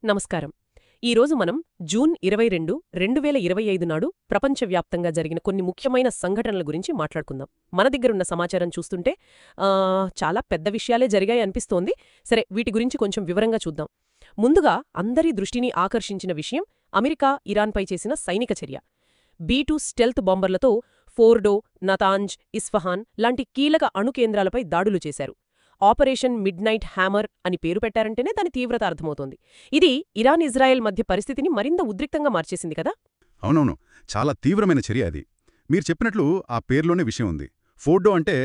నమస్కారం. ఈరోజు మనం జూన్ 22, 2025 నాడు ప్రపంచవ్యాప్తంగా జరిగిన కొన్ని ముఖ్యమైన సంఘటనల గురించి మాట్లాడుకుందాం. మన దగ్గరున్న సమాచారం చూస్తుంటే చాలా పెద్ద విషయాలే జరిగాయి అనిపిస్తోంది. సరే, వీటి గురించి కొంచెం వివరంగా చూద్దాం. ముందుగా అందరి దృష్టిని ఆకర్షించిన విషయం అమెరికా ఇరాన్పై చేసిన సైనిక చర్య. B-2 స్టెల్త్ బాంబర్లతో ఫోర్డో, నతాంజ్, ఇస్ఫహాన్ లాంటి కీలక అణు కేంద్రాలపై దాడులు చేశారు. ఆపరేషన్ మిడ్నైట్ హ్యామర్ అని పేరు పెట్టారంటేనే దాని తీవ్రత అర్థమవుతోంది. ఇది ఇరాన్-ఇజ్రాయెల్ మధ్య పరిస్థితిని మరింత ఉద్రిక్తంగా మార్చేసింది కదా. అవునవును, చాలా తీవ్రమైన చర్య అది. మీరు చెప్పినట్లు ఆ పేర్లోనే విషయం ఉంది. ఫోర్డో అంటే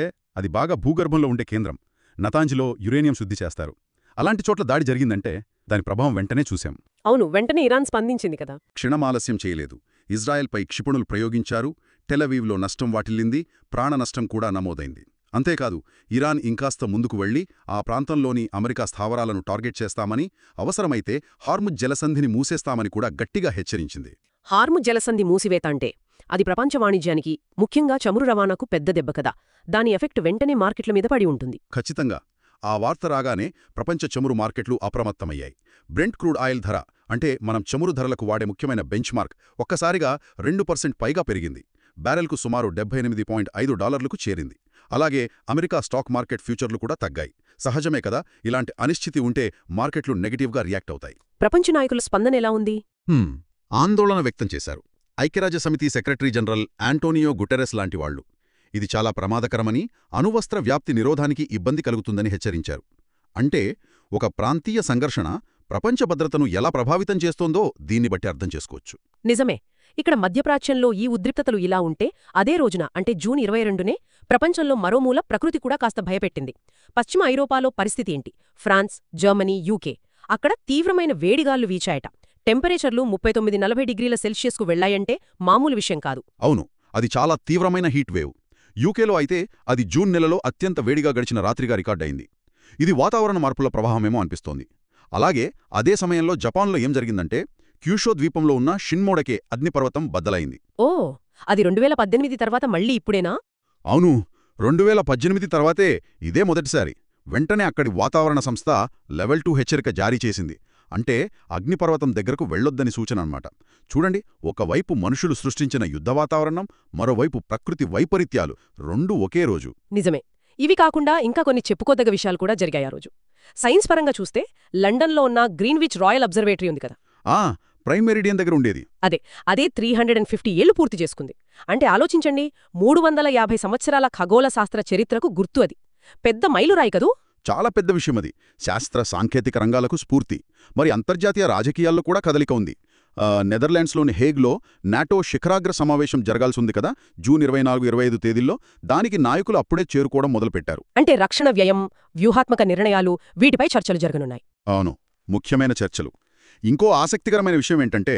అది బాగా భూగర్భంలో ఉండే కేంద్రం. నతాంజ్లో యురేనియం శుద్ధి చేస్తారు. అలాంటి చోట్ల దాడి జరిగిందంటే దాని ప్రభావం వెంటనే చూశాం. అవును, వెంటనే ఇరాన్ స్పందించింది కదా. క్షణమాలస్యం చేయలేదు. ఇజ్రాయెల్పై క్షిపణులు ప్రయోగించారు. టెలవీవ్లో నష్టం వాటిల్లింది. ప్రాణ నష్టం కూడా నమోదైంది. అంతేకాదు, ఇరాన్ ఇంకాస్త ముందుకు వెళ్లి ఆ ప్రాంతంలోని అమెరికా స్థావరాలను టార్గెట్ చేస్తామని, అవసరమైతే హార్ముజ్ జలసంధిని మూసేస్తామని కూడా గట్టిగా హెచ్చరించింది. హార్ముజ్ జలసంధి మూసివేత అంటే అది ప్రపంచ వాణిజ్యానికి, ముఖ్యంగా చమురు రవాణాకు పెద్ద దెబ్బ కదా. దాని ఎఫెక్ట్ వెంటనే మార్కెట్ల మీద పడి ఉంటుంది. ఖచ్చితంగా. ఆ వార్త రాగానే ప్రపంచ చమురు మార్కెట్లు అప్రమత్తమయ్యాయి. బ్రెంట్ క్రూడ్ ఆయిల్ ధర, అంటే మనం చమురు ధరలకు వాడే ముఖ్యమైన బెంచ్ మార్క్, ఒక్కసారిగా 2% పైగా పెరిగింది. బ్యారెల్కు సుమారు $78.5కు చేరింది. అలాగే అమెరికా స్టాక్ మార్కెట్ ఫ్యూచర్లు కూడా తగ్గాయి. సహజమే కదా, ఇలాంటి అనిశ్చితి ఉంటే మార్కెట్లు నెగటివ్గా రియాక్ట్ అవుతాయి. ప్రపంచ నాయకుల స్పందన ఎలా ఉంది? ఆందోళన వ్యక్తం చేశారు. ఐక్యరాజ్యసమితి సెక్రటరీ జనరల్ యాంటోనియో గుటెరెస్ లాంటి వాళ్లు ఇది చాలా ప్రమాదకరమని, అణువస్త్ర వ్యాప్తి నిరోధానికి ఇబ్బంది కలుగుతుందని హెచ్చరించారు. అంటే ఒక ప్రాంతీయ సంఘర్షణ ప్రపంచ భద్రతను ఎలా ప్రభావితం చేస్తోందో దీన్ని బట్టి అర్థం చేసుకోవచ్చు. నిజమే. ఇక్కడ మధ్యప్రాచ్యంలో ఈ ఉద్రిక్తతలు ఇలా ఉంటే, అదే రోజున అంటే జూన్ 22నే ప్రపంచంలో మరోమూల ప్రకృతి కూడా కాస్త భయపెట్టింది. పశ్చిమ ఐరోపాలో పరిస్థితి ఏంటి? ఫ్రాన్స్, జర్మనీ, యూకే అక్కడ తీవ్రమైన వేడిగాళ్లు వీచాయట. టెంపరేచర్లు 39-40 డిగ్రీల సెల్సియస్కు వెళ్లాయంటే మామూలు విషయం కాదు. అవును, అది చాలా తీవ్రమైన హీట్ వేవ్. యూకేలో అయితే అది జూన్ నెలలో అత్యంత వేడిగా గడిచిన రాత్రిగా రికార్డయింది. ఇది వాతావరణ మార్పుల ప్రభావమేమో అనిపిస్తోంది. అలాగే అదే సమయంలో జపాన్లో ఏం జరిగిందంటే, క్యూషో ద్వీపంలో ఉన్న షిన్మోడకే అగ్నిపర్వతం బద్దలైంది. ఓ, అది 2018 తర్వాత మళ్ళీ ఇప్పుడేనా? అవును, 2018 తర్వాతే ఇదే మొదటిసారి. వెంటనే అక్కడి వాతావరణ సంస్థ లెవెల్ 2 హెచ్చరిక జారీ చేసింది. అంటే అగ్నిపర్వతం దగ్గరకు వెళ్లొద్దని సూచన అన్నమాట. చూడండి, ఒకవైపు మనుషులు సృష్టించిన యుద్ధ వాతావరణం, మరోవైపు ప్రకృతి వైపరీత్యాలు, రెండూ ఒకే రోజు. నిజమే. ఇవి కాకుండా ఇంకా కొన్ని చెప్పుకోదగ్గ విషయాలు కూడా జరిగాయి ఆ రోజు. సైన్స్ పరంగా చూస్తే లండన్లో ఉన్న గ్రీన్విచ్ రాయల్ అబ్జర్వేటరీ ఉంది కదా. ప్రైమ్ మెరిడియన్ దగ్గర ఉండేది. అదే 350 ఏళ్లు పూర్తి చేసుకుంది. అంటే ఆలోచించండి, 350 సంవత్సరాల ఖగోళ శాస్త్ర చరిత్రకు గుర్తు అది. పెద్ద మైలురాయి కదూ. చాలా పెద్ద విషయం అది. శాస్త్ర సాంకేతిక రంగాలకు స్ఫూర్తి. మరి అంతర్జాతీయ రాజకీయాల్లో కూడా కదలిక ఉంది. నెదర్లాండ్స్లోని హేగ్లో నాటో శిఖరాగ్ర సమావేశం జరగాల్సింది కదా, జూన్ 24-25 తేదీల్లో. దానికి నాయకులు అప్పుడే చేరుకోవడం మొదలుపెట్టారు. అంటే రక్షణ వ్యయం, వ్యూహాత్మక నిర్ణయాలు, వీటిపై చర్చలు జరగనున్నాయి. అవును, ముఖ్యమైన చర్చలు. ఇంకో ఆసక్తికరమైన విషయం ఏంటంటే,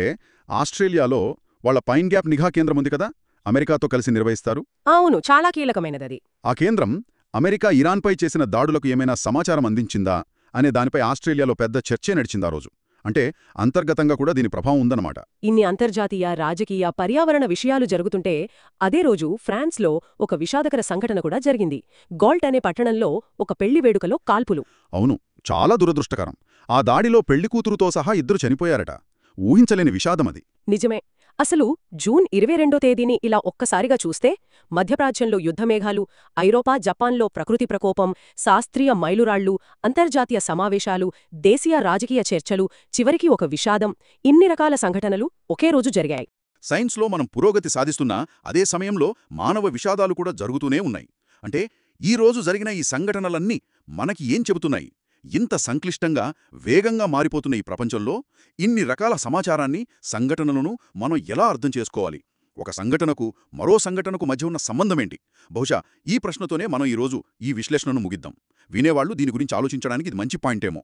ఆస్ట్రేలియాలో వాళ్ల పైన్ గ్యాప్ నిఘా కేంద్రం ఉంది కదా, అమెరికాతో కలిసి నిర్వహిస్తారు. అవును, చాలా కీలకమైనది. ఆ కేంద్రం అమెరికా ఇరాన్పై చేసిన దాడులకు ఏమైనా సమాచారం అందించిందా అనే దానిపై ఆస్ట్రేలియాలో పెద్ద చర్చే నడిచిందా రోజు. అంటే అంతర్గతంగా కూడా దీని ప్రభావం ఉందన్నమాట. ఇన్ని అంతర్జాతీయ, రాజకీయ, పర్యావరణ విషయాలు జరుగుతుంటే అదే రోజు ఫ్రాన్స్లో ఒక విషాదకర సంఘటన కూడా జరిగింది. గాల్ట్ అనే పట్టణంలో ఒక పెళ్లి వేడుకలో కాల్పులు. అవును, చాలా దురదృష్టకరం. ఆ దాడిలో పెళ్లికూతురుతో సహా 2 చనిపోయారట. ఊహించలేని విషాదమది. నిజమే. అసలు జూన్ 22వ తేదీని ఇలా ఒక్కసారిగా చూస్తే, మధ్యప్రాచ్యంలో యుద్ధమేఘాలు, ఐరోపా, జపాన్లో ప్రకృతి ప్రకోపం, శాస్త్రీయ మైలురాళ్లు, అంతర్జాతీయ సమావేశాలు, దేశీయ రాజకీయ చర్చలు, చివరికి ఒక విషాదం, ఇన్ని రకాల సంఘటనలు ఒకే రోజు జరిగాయి. సైన్స్లో మనం పురోగతి సాధిస్తున్నా అదే సమయంలో మానవ విషాదాలు కూడా జరుగుతూనే ఉన్నాయి. అంటే ఈ రోజు జరిగిన ఈ సంఘటనలన్నీ మనకి ఏం చెబుతున్నాయి? ఇంత సంక్లిష్టంగా, వేగంగా మారిపోతున్న ఈ ప్రపంచంలో ఇన్ని రకాల సమాచారాన్ని, సంఘటనలను మనం ఎలా అర్థం చేసుకోవాలి? ఒక సంఘటనకు మరో సంఘటనకు మధ్య ఉన్న సంబంధమేంటి? బహుశా ఈ ప్రశ్నతోనే మనం ఈరోజు ఈ విశ్లేషణను ముగిద్దాం. వినేవాళ్లు దీని గురించి ఆలోచించడానికి ఇది మంచి పాయింటేమో.